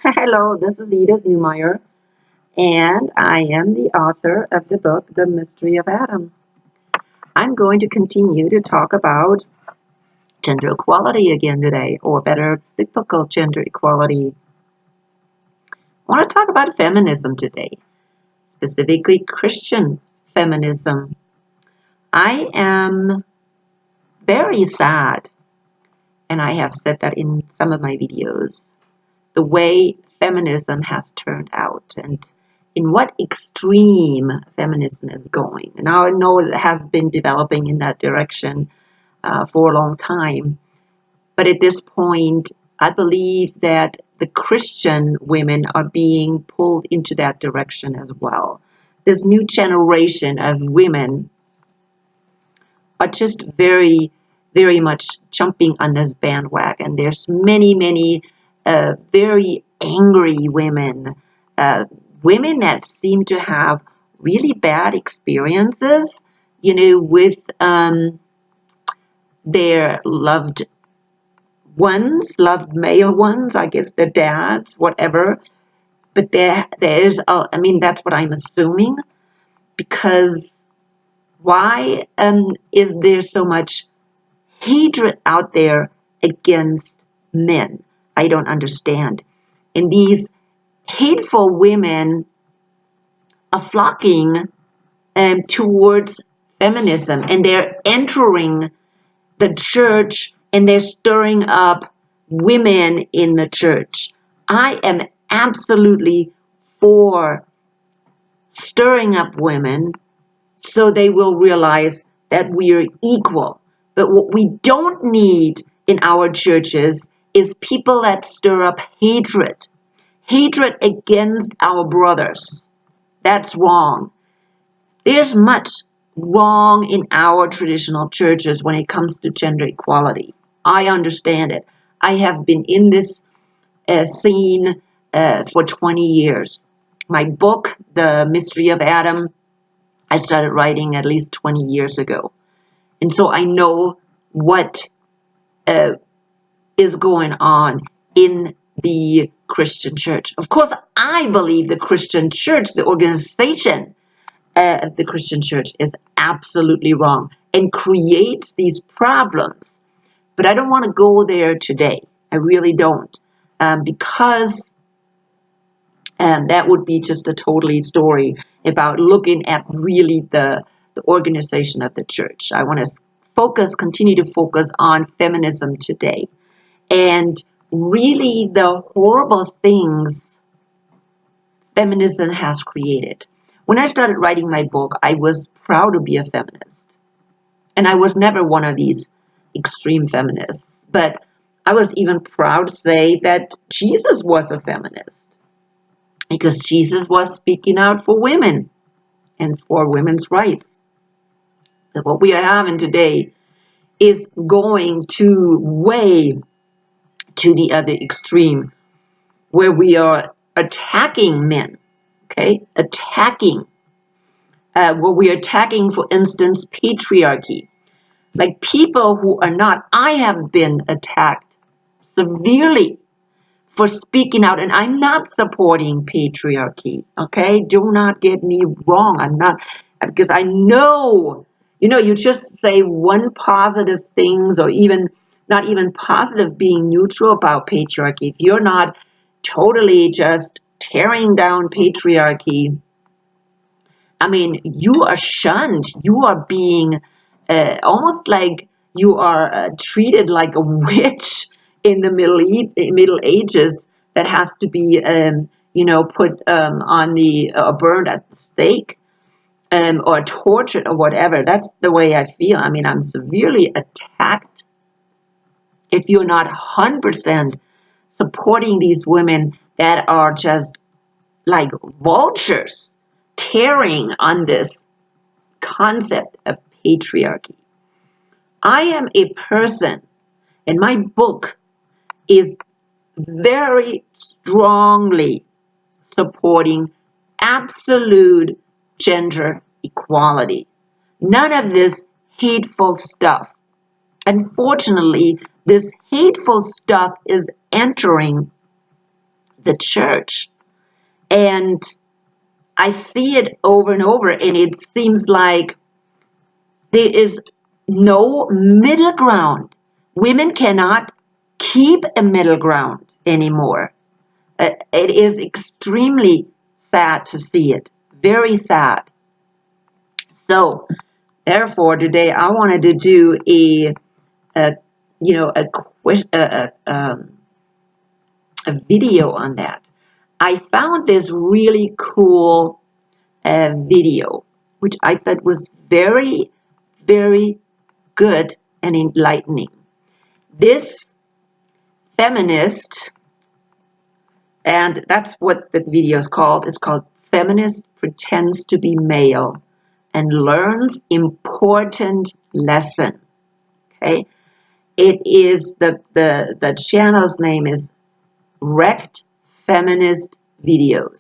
Hello, this is Edith Newmeyer, and I am the author of the book, The Mystery of Adam. I'm going to continue to talk about gender equality again today, or better, biblical gender equality. I want to talk about feminism today, specifically Christian feminism. I am very sad, and I have said that in some of my videos, the way feminism has turned out and in what extreme feminism is going. And I know it has been developing in that direction for a long time. But at this point, I believe that the Christian women are being pulled into that direction as well. This new generation of women are just very, very much jumping on this bandwagon. There's many very angry women, women that seem to have really bad experiences, with their loved male ones, I guess their dads, whatever. But there is, that's what I'm assuming, because why is there so much hatred out there against men? I don't understand. And these hateful women are flocking towards feminism, and they're entering the church and they're stirring up women in the church. I am absolutely for stirring up women so they will realize that we are equal. But what we don't need in our churches is people that stir up hatred against our brothers. That's wrong. There's much wrong in our traditional churches when it comes to gender equality. I understand it. I have been in this scene for 20 years. My book, The Mystery of Adam, I started writing at least 20 years ago. And so I know what is going on in the Christian church. Of course, I believe the Christian church, the organization of the Christian church, is absolutely wrong and creates these problems. But I don't want to go there today. I really don't. Because that would be just a totally story about looking at really the organization of the church. I want to continue to focus on feminism today. And really the horrible things feminism has created. When I started writing my book, I was proud to be a feminist. And I was never one of these extreme feminists. But I was even proud to say that Jesus was a feminist, because Jesus was speaking out for women and for women's rights. And what we are having today is going to way to the other extreme, where we are attacking men, okay? We're attacking, for instance, patriarchy. Like people who are not, I have been attacked severely for speaking out, and I'm not supporting patriarchy, okay? Do not get me wrong. I'm not, because I know, you just say one positive things, or even not even positive, being neutral about patriarchy. If you're not totally just tearing down patriarchy, you are shunned. You are being almost like you are treated like a witch in the Middle Ages that has to be, put on the burned at the stake, or tortured or whatever. That's the way I feel. I'm severely attacked if you're not 100% supporting these women that are just like vultures tearing on this concept of patriarchy. I am a person, and my book is very strongly supporting absolute gender equality. None of this hateful stuff. Unfortunately, this hateful stuff is entering the church. And I see it over and over, and it seems like there is no middle ground. Women cannot keep a middle ground anymore. It is extremely sad to see it. Very sad. So, therefore, today I wanted to do a video on that. I found this really cool video, which I thought was very, very good and enlightening. This feminist, and that's what the video is called. It's called Feminist Pretends to be Male and Learns Important Lesson. Okay, it is the channel's name is Wrecked Feminist Videos.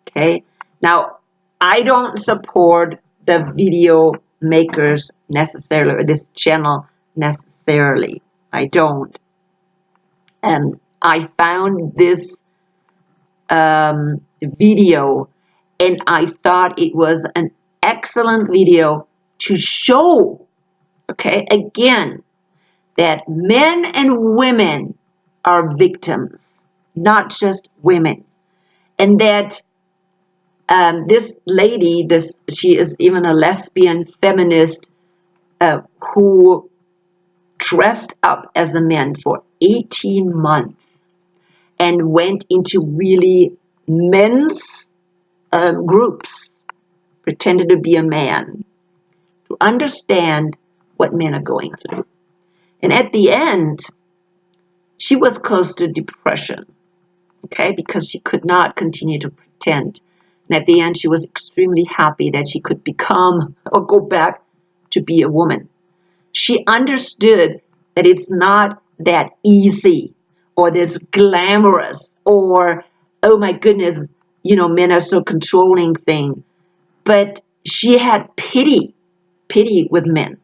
Okay, now I don't support the video makers necessarily, or this channel necessarily. I don't. And I found this video, and I thought it was an excellent video to show, okay, again, that men and women are victims, not just women. And that this lady, she is even a lesbian feminist who dressed up as a man for 18 months and went into really men's groups, pretended to be a man, to understand what men are going through. And at the end, she was close to depression, okay, because she could not continue to pretend. And at the end, she was extremely happy that she could become or go back to be a woman. She understood that it's not that easy or this glamorous or, oh my goodness, men are so controlling thing. But she had pity with men.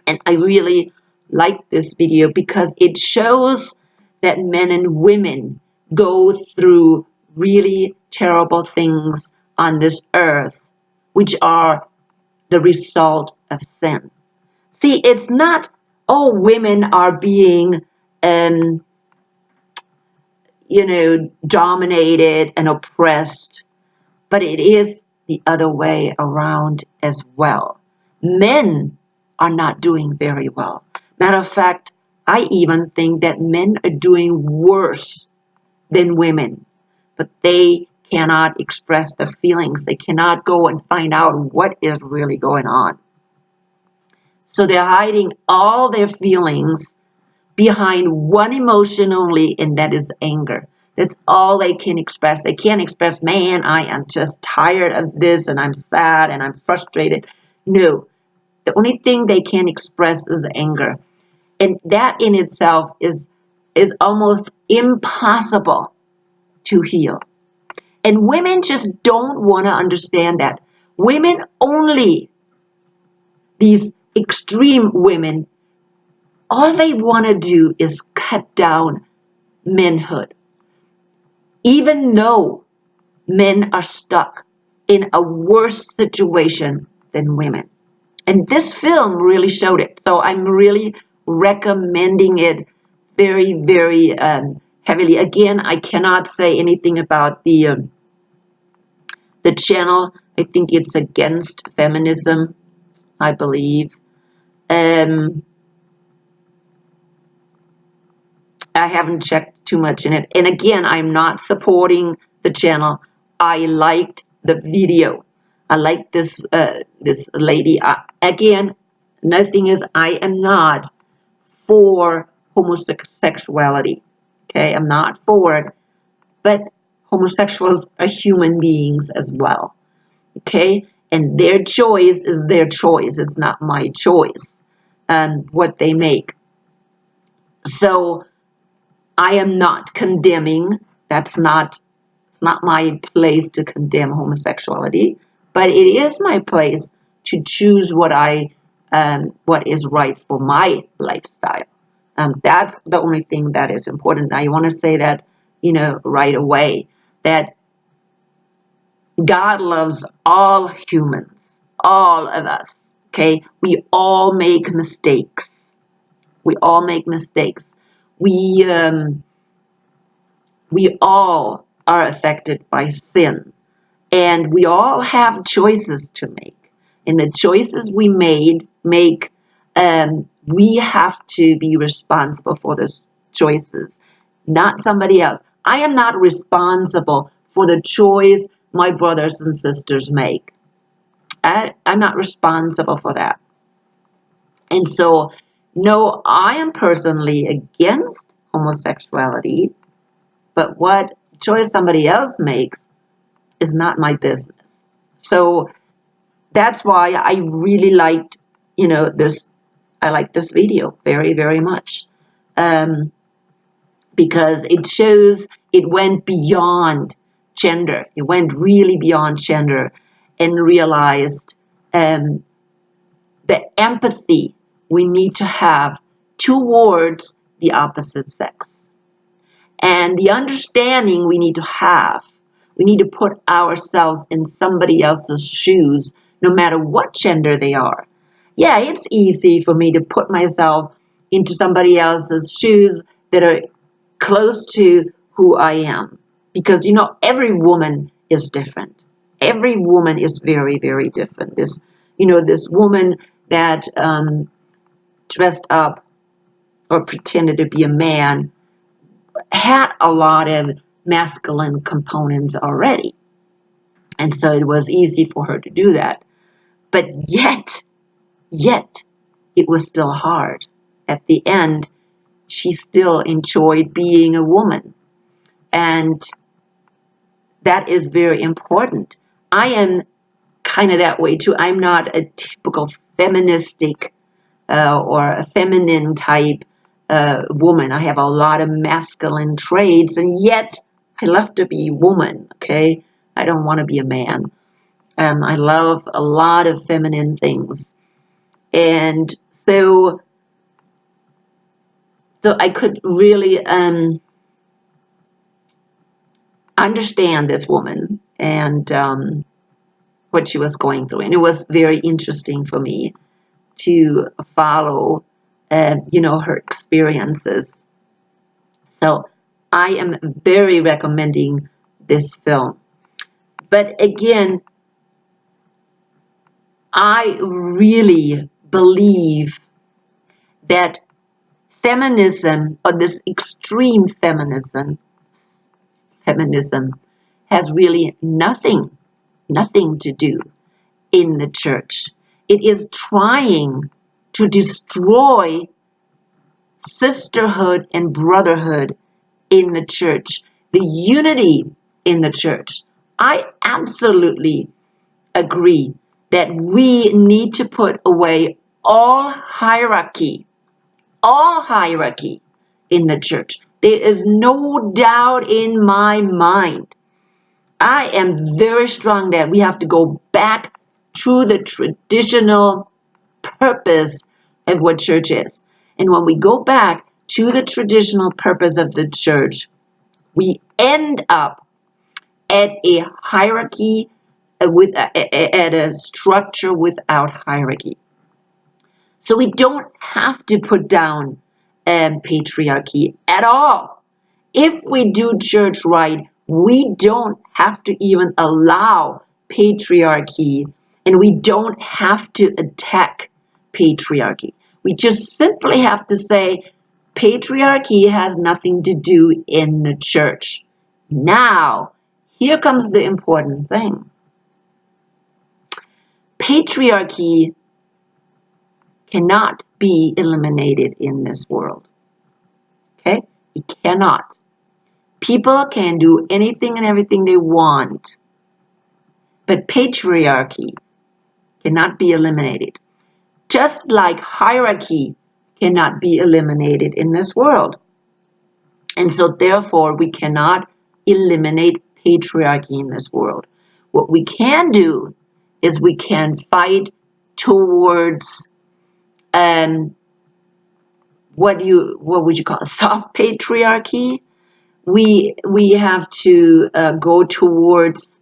And I really like this video because it shows that men and women go through really terrible things on this earth, which are the result of sin. See, it's not all women are being, dominated and oppressed, but it is the other way around as well. Men are not doing very well. Matter of fact, I even think that men are doing worse than women, but they cannot express their feelings. They cannot go and find out what is really going on. So they're hiding all their feelings behind one emotion only, and that is anger. That's all they can express. They can't express, man, I am just tired of this, and I'm sad, and I'm frustrated. No, the only thing they can express is anger. And that in itself is almost impossible to heal. And women just don't want to understand that. Women only, these extreme women, all they want to do is cut down manhood. Even though men are stuck in a worse situation than women. And this film really showed it. So I'm really recommending it very, very heavily. Again, I cannot say anything about the channel. I think it's against feminism, I believe. I haven't checked too much in it. And again, I'm not supporting the channel. I liked the video. I like this lady. Again, nothing is, I am not for homosexuality. Okay, I'm not for it. But homosexuals are human beings as well. Okay, and their choice is their choice. It's not my choice. What they make. So I am not condemning. That's not my place to condemn homosexuality, but it is my place to choose what is right for my lifestyle. That's the only thing that is important. I want to say that, right away, that God loves all humans, all of us. Okay, we all make mistakes. We all make mistakes. We all are affected by sin, and we all have choices to make. And the choices we make, we have to be responsible for those choices, not somebody else. I am not responsible for the choice my brothers and sisters make. I'm not responsible for that. And so, no, I am personally against homosexuality, but what choice somebody else makes is not my business. So that's why I really liked, this. I like this video very, very much, because it shows it went beyond gender. It went really beyond gender, and realized the empathy we need to have towards the opposite sex, and the understanding we need to have. We need to put ourselves in somebody else's shoes, no matter what gender they are. Yeah, it's easy for me to put myself into somebody else's shoes that are close to who I am. Because, every woman is different. Every woman is very, very different. This woman that dressed up or pretended to be a man had a lot of masculine components already. And so it was easy for her to do that. But yet, it was still hard. At the end, she still enjoyed being a woman. And that is very important. I am kind of that way too. I'm not a typical feministic or a feminine type woman. I have a lot of masculine traits, and yet I love to be a woman, okay? I don't want to be a man. I love a lot of feminine things. And so I could really understand this woman and what she was going through. And it was very interesting for me to follow, her experiences. So I am very recommending this film. But again, I really believe that feminism, or this extreme feminism has really nothing to do in the church. It is trying to destroy sisterhood and brotherhood in the church, the unity in the church. I absolutely agree that we need to put away all hierarchy in the church. There is no doubt in my mind. I am very strong that we have to go back to the traditional purpose of what church is. And when we go back to the traditional purpose of the church, we end up at a hierarchy at a structure without hierarchy. So we don't have to put down patriarchy at all. If we do church right, we don't have to even allow patriarchy, and we don't have to attack patriarchy. We just simply have to say patriarchy has nothing to do in the church. Now, here comes the important thing. Patriarchy cannot be eliminated in this world. Okay? It cannot. People can do anything and everything they want, but patriarchy cannot be eliminated. Just like hierarchy cannot be eliminated in this world. And so therefore, we cannot eliminate patriarchy in this world. What we can do is we can fight towards what would you call it? Soft patriarchy, we have to go towards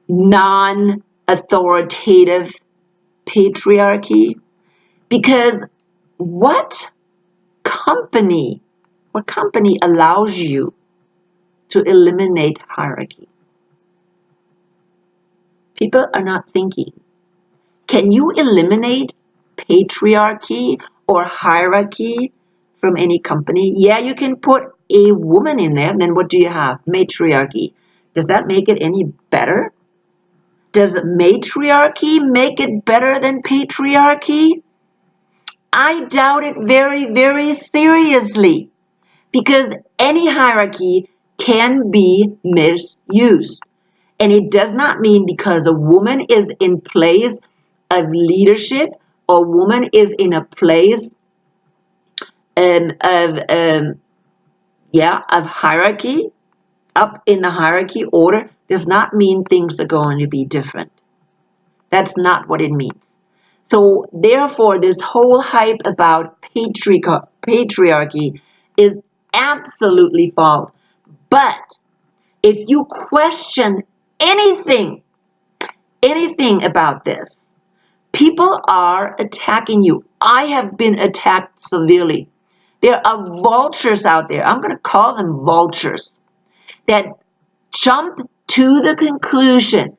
non-authoritative patriarchy, because what company allows you to eliminate hierarchy? People are not thinking. Can you eliminate patriarchy or hierarchy from any company? Yeah, you can put a woman in there, then what do you have? Matriarchy. Does that make it any better? Does matriarchy make it better than patriarchy? I doubt it very, very seriously, because any hierarchy can be misused. And it does not mean because a woman is in place of leadership or woman is in a place of hierarchy, up in the hierarchy order, does not mean things are going to be different. That's not what it means. So therefore, this whole hype about patriarchy is absolutely false. But if you question anything about this, people are attacking you. I have been attacked severely. There are vultures out there, I'm going to call them vultures, that jump to the conclusion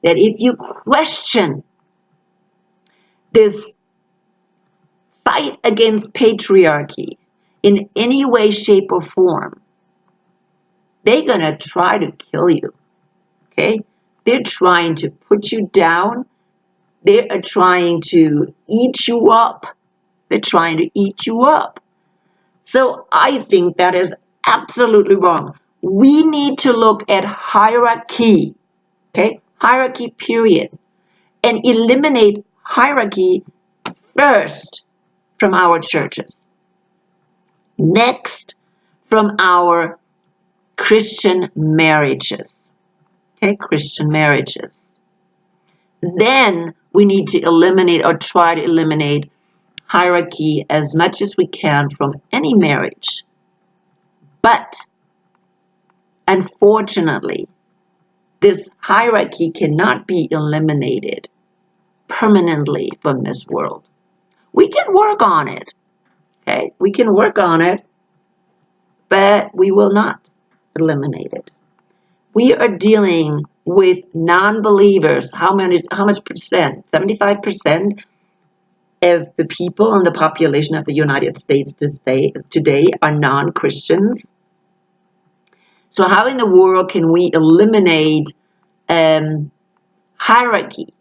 that if you question this fight against patriarchy in any way, shape, or form, they're going to try to kill you. Okay? They're trying to put you down. They are trying to eat you up. They're trying to eat you up. So I think that is absolutely wrong. We need to look at hierarchy, okay? Hierarchy, period. And eliminate hierarchy first from our churches. Next, from our Christian marriages. Okay, Christian marriages. Then we need to eliminate or try to eliminate hierarchy as much as we can from any marriage. But unfortunately, this hierarchy cannot be eliminated permanently from this world. We can work on it, okay? We can work on it, but we will not eliminate it. We are dealing with non-believers. How much percent? 75% of the people in the population of the United States today are non-Christians. So how in the world can we eliminate hierarchy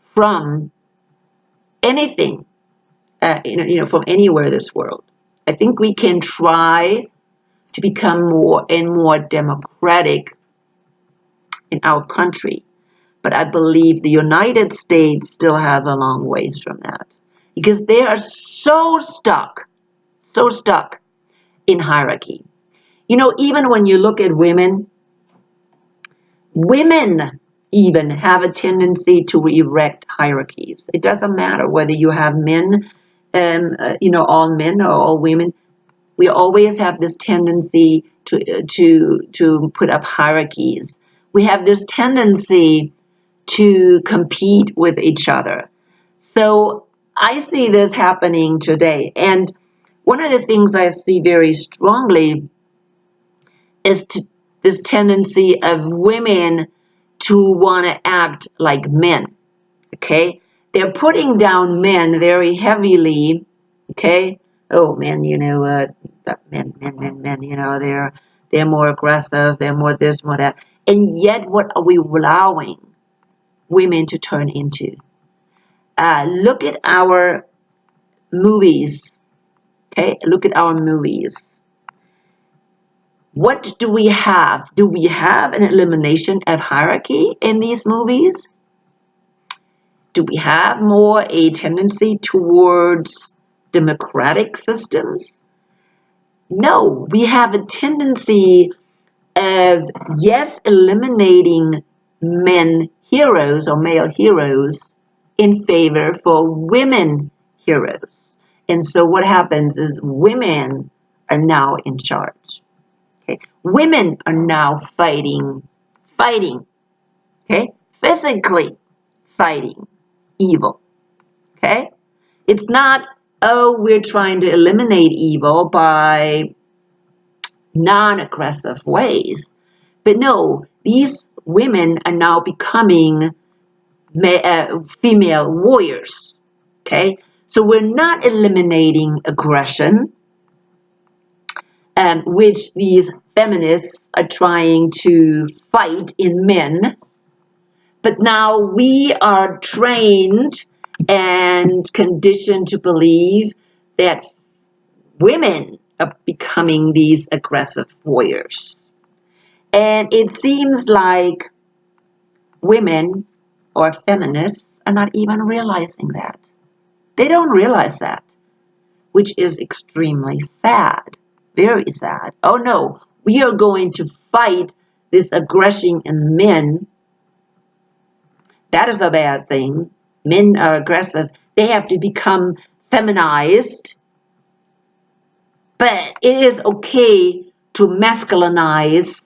from anything, from anywhere in this world? I think we can try to become more and more democratic in our country. But I believe the United States still has a long ways from that, because they are so stuck in hierarchy. Even when you look at women even have a tendency to erect hierarchies. It doesn't matter whether you have men, all men or all women. We always have this tendency to put up hierarchies. We have this tendency to compete with each other. So I see this happening today. And one of the things I see very strongly is this tendency of women to want to act like men. Okay? They're putting down men very heavily. Okay? Oh, men, men, they're more aggressive, they're more this, more that. And yet, what are we allowing women to turn into? Look at our movies. Okay, look at our movies. What do we have? Do we have an elimination of hierarchy in these movies? Do we have more a tendency towards democratic systems? No, we have a tendency of, yes, eliminating men heroes or male heroes in favor for women heroes. And so what happens is women are now in charge. Okay? Women are now fighting, okay? Physically fighting evil. Okay? It's not, oh, we're trying to eliminate evil by non-aggressive ways. But no, these women are now becoming female warriors. Okay? So we're not eliminating aggression, which these feminists are trying to fight in men. But now we are trained and conditioned to believe that women are becoming these aggressive warriors. And it seems like women or feminists are not even realizing that. They don't realize that, which is extremely sad, very sad. Oh no, we are going to fight this aggression in men. That is a bad thing. Men are aggressive. They have to become feminized. But it is okay to masculinize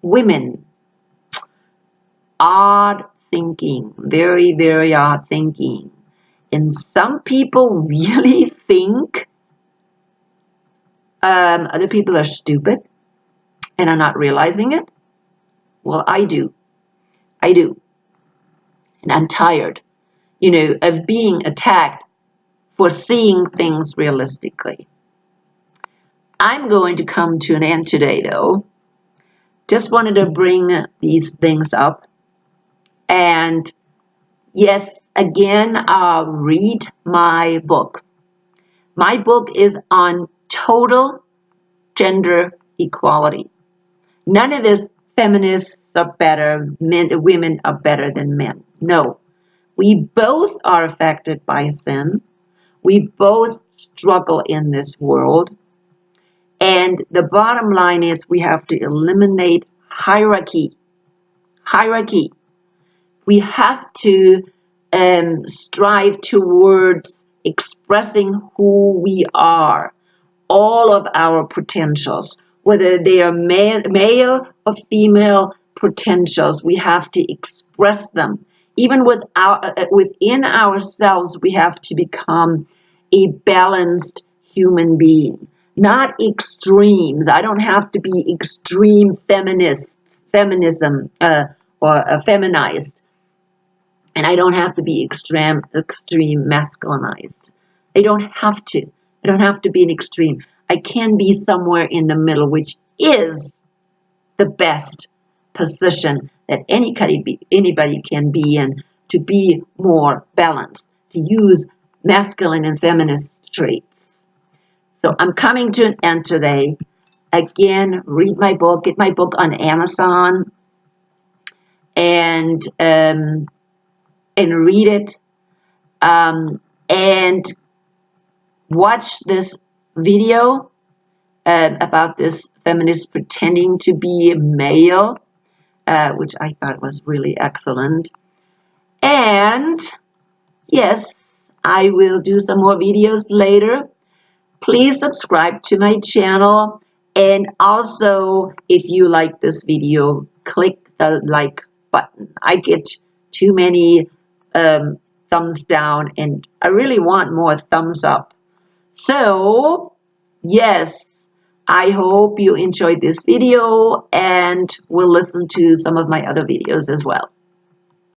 women. Odd thinking. Very, very odd thinking. And some people really think other people are stupid and are not realizing it. Well, I do. I do. And I'm tired, of being attacked for seeing things realistically. I'm going to come to an end today, though. Just wanted to bring these things up. And yes, again, read my book. My book is on total gender equality. None of this feminists are better, women are better than men. No. We both are affected by sin. We both struggle in this world. And the bottom line is we have to eliminate hierarchy. Hierarchy. We have to strive towards expressing who we are, all of our potentials, whether they are male or female potentials. We have to express them. Even within ourselves, we have to become a balanced human being, not extremes. I don't have to be extreme feminism, or feminized, and I don't have to be extreme masculinized. I don't have to. I don't have to be an extreme. I can be somewhere in the middle, which is the best position that anybody can be in, to be more balanced, to use masculine and feminist traits. So I'm coming to an end today. Again, read my book, get my book on Amazon, and read it, and watch this video about this feminist pretending to be a male, which I thought was really excellent. And yes, I will do some more videos later. Please subscribe to my channel, and also if you like this video, click the like button. I get too many thumbs down, and I really want more thumbs up. So yes, I hope you enjoyed this video and will listen to some of my other videos as well.